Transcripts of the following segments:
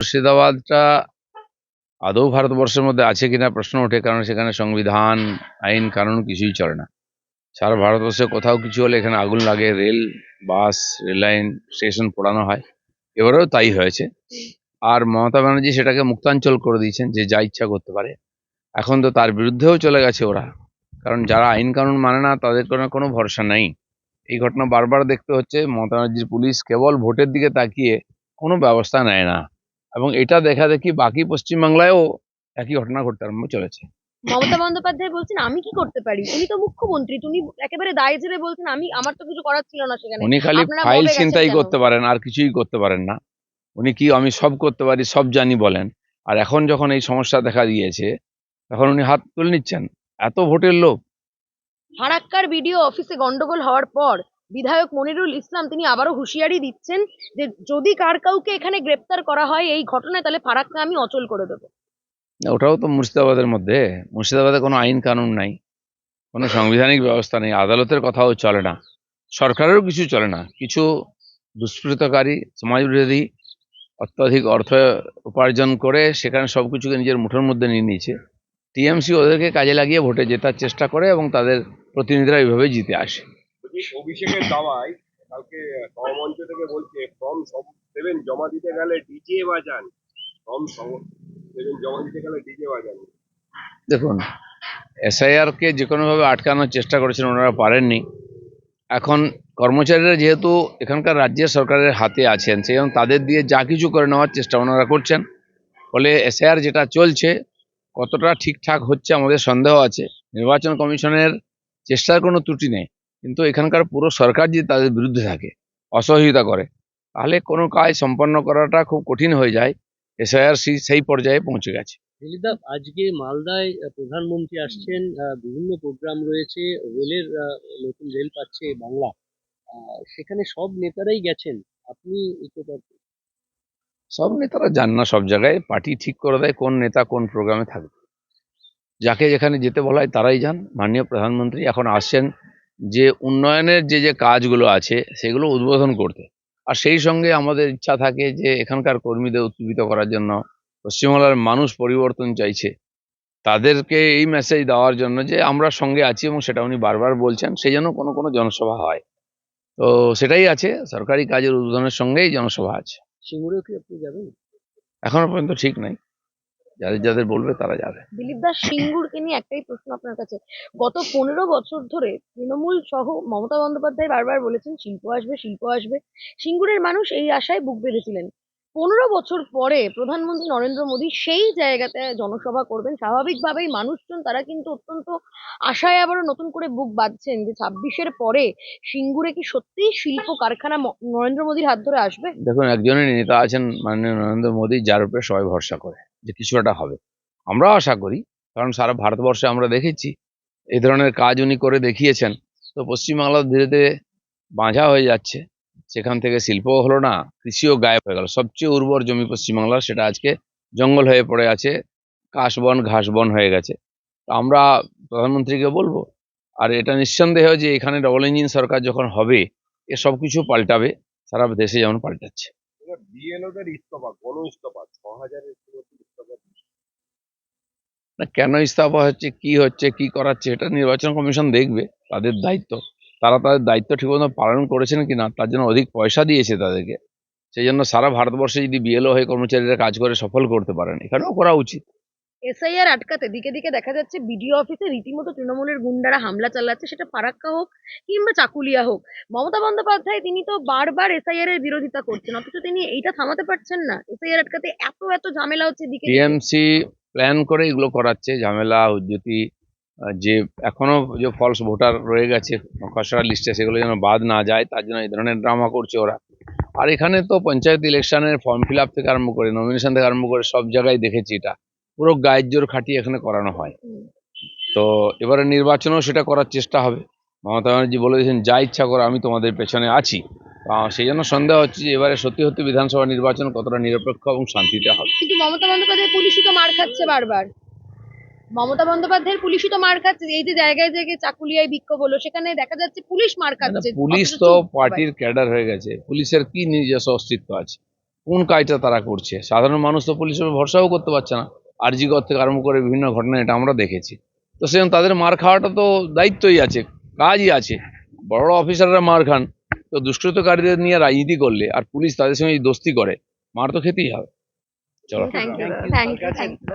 মুর্শিদাবাদটা আদৌ ভারতবর্ষের মধ্যে আছে কিনা প্রশ্ন ওঠে, কারণ সেখানে সংবিধান, আইন কানুন কিছুই চলে না। সারা ভারতবর্ষে কোথাও কিছু হলে এখানে আগুন লাগে, রেল, বাস, রেল লাইন, স্টেশন পোড়ানো হয়। এবারেও তাই হয়েছে। আর মমতা ব্যানার্জি সেটাকে মুক্তাঞ্চল করে দিয়েছেন, যে যা ইচ্ছা করতে পারে। এখন তো তার বিরুদ্ধেও চলে গেছে ওরা, কারণ যারা আইন কানুন মানে না তাদের কোনো ভরসা নেই। এই ঘটনা বারবার দেখতে হচ্ছে। মমতা ব্যানার্জির পুলিশ কেবল ভোটের দিকে তাকিয়ে কোনো ব্যবস্থা নেয় না, এবং এটা দেখা দেখি বাকি পশ্চিমবাংলায়ও একই ঘটনা ঘটতে আরম্ভ চলেছে। মমতা বন্দ্যোপাধ্যায় বলছেন আমি কি করতে পারি, উনি তো মুখ্যমন্ত্রী, তুমি একেবারে দায় জেরে বলছেন আমি, আমার তো কিছু করার ছিল না সেখানে, উনি খালি আপনারা ফাইল মবে গেছেন ছিনতাই কেন? করতে পারেন, আর কিছুই করতে পারেন না। উনি কি আমি সব করতে পারি, সব জানি বলেন। আর এখন যখন এই সমস্যা দেখা দিয়েছে, তখন উনি হাত তুলে নিচ্ছেন। এত ভোটের লোভ। ফারাক্কার বিডিও অফিসে গন্ডগোল হওয়ার পর বিধায়ক মনিরুল ইসলাম তিনি আবারও হুঁশিয়ারি দিচ্ছেন যে যদি কাউকে এখানে গ্রেপ্তার করা হয় এই ঘটনায়, তাহলে ফারাক্কা আমি অচল করে দেবো। ওটাও তো মুর্শিদাবাদের মধ্যে। মুর্শিদাবাদে কোনো আইন কানুন নাই, কোনো সাংবিধানিক ব্যবস্থা নেই, আদালতের কথাও চলে না, সরকারেরও কিছু চলে না। কিছু দুষ্কৃতকারী, সমাজবিরোধী অত্যাধিক অর্থ উপার্জন করে সেখানে সবকিছুকে নিজের মুঠোর মধ্যে নিয়ে নিয়েছে। টিএমসি ওদেরকে কাজে লাগিয়ে ভোটে জেতার চেষ্টা করে, এবং তাদের প্রতিনিধিরা এইভাবে জিতে আসে। অভিষেকের দাওয়ায় কালকে সভামঞ্চ থেকে বলছে ফর্ম 7 জমা দিতে গেলে ডিজে বাজান, ফর্ম 7 জমা দিতে গেলে ডিজে বাজান। দেখুন, এসআইআর কে যে কোনোভাবে আটকানোর চেষ্টা করেছেন, ওনারা পারেননি। এখন কর্মচারীরা যেহেতু এখানকার রাজ্যের সরকারের হাতে আছেন, সেই জন্য তাদের দিয়ে যা কিছু করে নেওয়ার চেষ্টা ওনারা করছেন। ফলে এসআইআর যেটা চলছে কতটা ঠিকঠাক হচ্ছে আমাদের সন্দেহ আছে। নির্বাচন কমিশনের চেষ্টার কোনো ত্রুটি নেই, কিন্তু এখানকার পুরো সরকার যদি তাদের বিরুদ্ধে থাকে, অসহযোগিতা করে, তাহলে কোনো কাজ সম্পন্ন করাটা খুব কঠিন হয়ে যায়। এসআইআর সেই পর্যায়ে পৌঁছে গেছে। দিলীপদা, আজকে মালদায় প্রধানমন্ত্রী আসছেন, বিভিন্ন প্রোগ্রাম রয়েছে, রেলের নতুন রেল পাচ্ছে বাংলা, সেখানে সব নেতারাই গেছেন। আপনি সব নেতারা যান না সব জায়গায়, পার্টি ঠিক করে দেয় কোন নেতা কোন প্রোগ্রামে থাকবে। যাকে যেখানে যেতে বলা হয় তারাই যান। মাননীয় প্রধানমন্ত্রী এখন আসছেন যে উন্নয়নের যে কাজগুলো আছে সেগুলো উদ্বোধন করতে। আর সেই সঙ্গে আমাদের ইচ্ছা থাকে যে এখানকার কর্মীদের উজ্জীবিত করার জন্য, পশ্চিমবাংলার মানুষ পরিবর্তন চাইছে, তাদেরকে এই মেসেজ দেওয়ার জন্য যে আমরা সঙ্গে আছি, এবং সেটা উনি বারবার বলছেন। সেই জন্য কোনো কোনো জনসভা হয়। তো সেটাই আছে, সরকারি কাজের উদ্বোধনের সঙ্গেই জনসভা আছে। সিঙ্গুরেও কি আপনি যাবেন? এখনো পর্যন্ত ঠিক নাই, যাদের যাদের বলবে তারা যাবে। দিলীপ দাস, সিঙ্গুরকে নিয়ে একটাই প্রশ্ন আপনার কাছে, গত 15 বছর ধরে তৃণমূল সহ মমতা বন্দ্যোপাধ্যায় বারবার বলেছেন শিল্প আসবে, শিল্প আসবে, সিঙ্গুরের মানুষ এই আশায় বুক বেঁধেছিলেন। 15 বছর পরে প্রধানমন্ত্রী নরেন্দ্র মোদী সেই জায়গাতে জনসভা করবেন, স্বাভাবিকভাবেই মানুষজন তারা কিন্তু অত্যন্ত আশায় আবারও নতুন করে বুক বাঁধছেন যে 26-এর পরে সিঙ্গুরে কি সত্যিই শিল্প কারখানা নরেন্দ্র মোদীর হাত ধরে আসবে। দেখুন, একজনই নেতা আছেন মাননীয় নরেন্দ্র মোদী, যার উপরে সবাই ভরসা করে যে কিছু একটা হবে। আমরাও আশা করি, কারণ সারা ভারতবর্ষে আমরা দেখেছি এই ধরনের কাজ উনি করে দেখিয়েছেন। তো পশ্চিমবাংলা ধীরে ধীরে বাঁঝা হয়ে যাচ্ছে, সেখান থেকে শিল্পও হলো না, কৃষিও গায়েব হয়ে গেল। সবচেয়ে উর্বর জমি পশ্চিমবাংলার, সেটা আজকে জঙ্গল হয়ে পড়ে আছে, কাশবন ঘাসবন হয়ে গেছে। তো আমরা প্রধানমন্ত্রীকে বলবো, আর এটা নিঃসন্দেহ যে এখানে ডবল ইঞ্জিন সরকার যখন হবে, এ সব কিছু পাল্টাবে, সারা দেশে যেমন পাল্টাচ্ছে। বিএলওদের ইস্তফা, গণ ইস্তফা 6,000-এর ইস্তফা। না, কেন ইস্তফা হচ্ছে, কি করাচ্ছে, এটা নির্বাচন কমিশন দেখবে, তাদের দায়িত্ব। তারা তাদের দায়িত্ব ঠিকমতো পালন করেছেন কিনা, তার জন্য অধিক পয়সা দিয়েছে তাদেরকে। সেই জন্য সারা ভারতবর্ষে যদি বিএলও হয়ে কর্মচারীরা কাজ করে সফল করতে পারেন, এখানেও করা উচিত। এসআইআর আটকাতে দিকে দিকে দেখা যাচ্ছে বিডিও অফিসে রীতিমতো তৃণমূলের গুন্ডারা হামলা চালাচ্ছে, সেটা ফারাক্কা হোক কিংবা চাকুলিয়া হোক। মমতা বন্দ্যোপাধ্যায় তিনি তো বারবার এসআইআর এর বিরোধিতা করছেন, অথচ তিনি এইটা থামাতে পারছেন না। এসআইআর আটকাতে এত এত ঝামেলা হচ্ছে দিকে দিকে। টিএমসি প্ল্যান করে এগুলো করাচ্ছে, ঝামেলা হুজ্জতি। যে এখনো যে ফলস ভোটার রয়ে গেছে খসড়া লিস্টে, সেগুলো যেন বাদ না যায়, তার জন্য এই ধরনের ড্রামা করছে ওরা। আর এখানে তো পঞ্চায়েত ইলেকশনের ফর্ম ফিল আপ থেকে আরম্ভ করে, নমিনেশন থেকে আরম্ভ করে সব জায়গায় দেখেছি এটা পুরো গায়ের জোর খাটিয়ে এখানে করানো হয়। তো এবারে নির্বাচনেও সেটা করার চেষ্টা হবে। মমতা ব্যানার্জি বলে দিয়েছেন যা ইচ্ছা করো, আমি তোমাদের পেছনে আছি। সেই জন্য সন্দেহ হচ্ছে যে এবারে সত্যি সত্যি বিধানসভা নির্বাচন কতটা নিরপেক্ষ এবং শান্তিতে হবে। কিন্তু মমতা বন্দ্যোপাধ্যায় পুলিশই তো মার খাচ্ছে বারবার। মমতা বন্দ্যোপাধ্যায়ের পুলিশই তো মার খাচ্ছে, এই যে জায়গায় জায়গায় চাকুলিয়ায় বিক্ষোভ হলো, সেখানে দেখা যাচ্ছে পুলিশ মার খাচ্ছে। পুলিশ অথচ তো চুপ সবাই। পার্টির ক্যাডার হয়ে গেছে, পুলিশের কি নিজস্ব অস্তিত্ব আছে? কোন কাজটা তারা করছে? সাধারণ মানুষ তো পুলিশের উপর ভরসাও করতে পারছে না। আরজিকর থেকে আরম্ভ করে বিভিন্ন ঘটনা এটা আমরা দেখেছি। তো সেরকম তাদের মার খাওয়াটা তো দায়িত্বই আছে, কাজই আছে। বড় বড় অফিসাররা মার খান, তো দুষ্কৃতকারীদের নিয়ে রাজনীতি করলে আর পুলিশ তাদের সঙ্গে যদি দোস্তি করে, মার তো খেতেই হবে। চলো। Thank you thank you thank you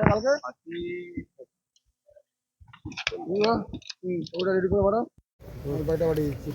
ওটা রেডি করে বাড়াও, বাড়িটা বাড়িয়ে দিচ্ছি।